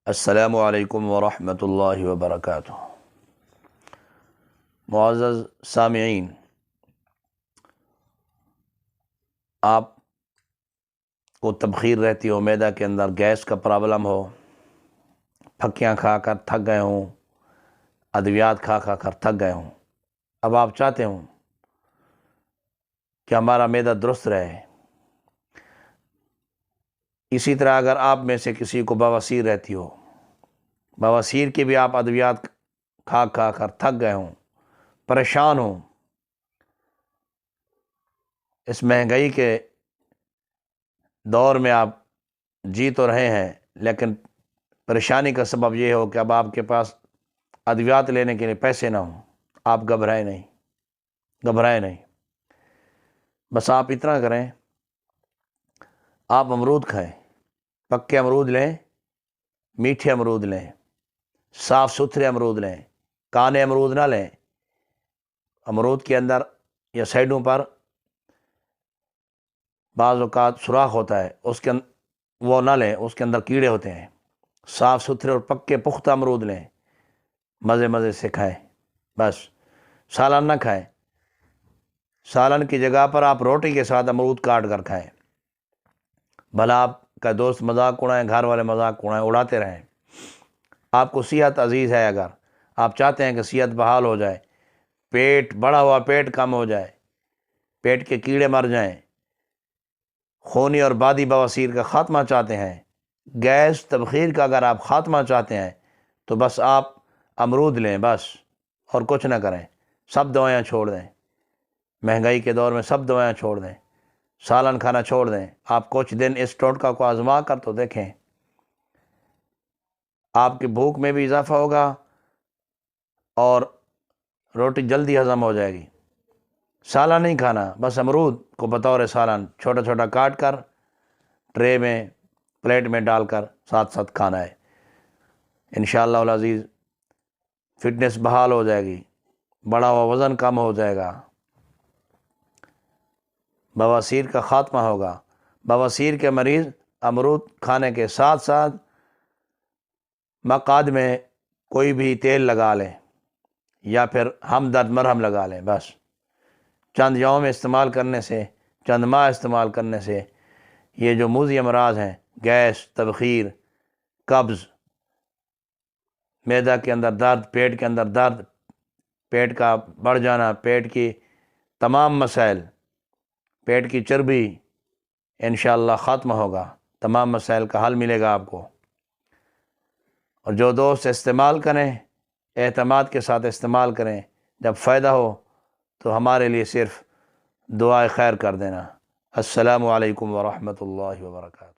السلام علیکم ورحمۃ اللہ وبرکاتہ۔ معزز سامعین، آپ کو تبخیر رہتی ہو، معدہ کے اندر گیس کا پرابلم ہو، پھکیاں کھا کر تھک گئے ہوں، ادویات کھا کر تھک گئے ہوں، اب آپ چاہتے ہوں کہ ہمارا معدہ درست رہے۔ اسی طرح اگر آپ میں سے کسی کو بواسیر رہتی ہو، بواسیر کی بھی آپ ادویات کھا کر تھک گئے ہوں، پریشان ہوں، اس مہنگائی کے دور میں آپ جی تو رہے ہیں، لیکن پریشانی کا سبب یہ ہو کہ اب آپ کے پاس ادویات لینے کے لیے پیسے نہ ہوں۔ آپ گھبرائیں نہیں، بس آپ اتنا کریں، آپ امرود کھائیں، پکے امرود لیں، میٹھے امرود لیں، صاف ستھرے امرود لیں، کانے امرود نہ لیں۔ امرود کے اندر یا سائڈوں پر بعض اوقات سوراخ ہوتا ہے، وہ نہ لیں، اس کے اندر کیڑے ہوتے ہیں۔ صاف ستھرے اور پکے پختہ امرود لیں، مزے سے کھائیں۔ بس سالن نہ کھائیں، سالن کی جگہ پر آپ روٹی کے ساتھ امرود کاٹ کر کھائیں۔ بھلا آپ کا دوست مذاق اڑائیں، گھر والے مذاق اڑاتے رہیں۔ آپ کو صحت عزیز ہے، اگر آپ چاہتے ہیں کہ صحت بحال ہو جائے، پیٹ بڑا ہوا پیٹ کم ہو جائے، پیٹ کے کیڑے مر جائیں، خونی اور بادی بواسیر کا خاتمہ چاہتے ہیں، گیس تبخیر کا اگر آپ خاتمہ چاہتے ہیں، تو بس آپ امرود لیں، بس اور کچھ نہ کریں، سب دوائیں چھوڑ دیں۔ مہنگائی کے دور میں سب دوائیں چھوڑ دیں، سالن کھانا چھوڑ دیں۔ آپ کچھ دن اس ٹوٹکا کو آزما کر تو دیکھیں، آپ کی بھوک میں بھی اضافہ ہوگا اور روٹی جلدی ہضم ہو جائے گی۔ سالن نہیں کھانا، بس امرود کو بطور سالن چھوٹا چھوٹا کاٹ کر ٹرے میں، پلیٹ میں ڈال کر ساتھ کھانا ہے۔ انشاءاللہ العزیز فٹنس بحال ہو جائے گی، بڑا ہوا وزن کم ہو جائے گا، بواسیر کا خاتمہ ہوگا۔ بواسیر کے مریض امرود کھانے کے ساتھ ساتھ مقعد میں کوئی بھی تیل لگا لیں یا پھر ہمدرد مرہم لگا لیں، بس چند یوم استعمال کرنے سے، چند ماہ استعمال کرنے سے یہ جو موذی امراض ہیں، گیس، تبخیر، قبض، معدہ کے اندر درد، پیٹ کے اندر درد، پیٹ کا بڑھ جانا، پیٹ کی تمام مسائل، پیٹ کی چربی، انشاءاللہ ختم ہوگا، تمام مسائل کا حل ملے گا آپ کو۔ اور جو دوست استعمال کریں، اعتماد کے ساتھ استعمال کریں، جب فائدہ ہو تو ہمارے لیے صرف دعائے خیر کر دینا۔ السلام علیکم ورحمۃ اللہ وبرکاتہ۔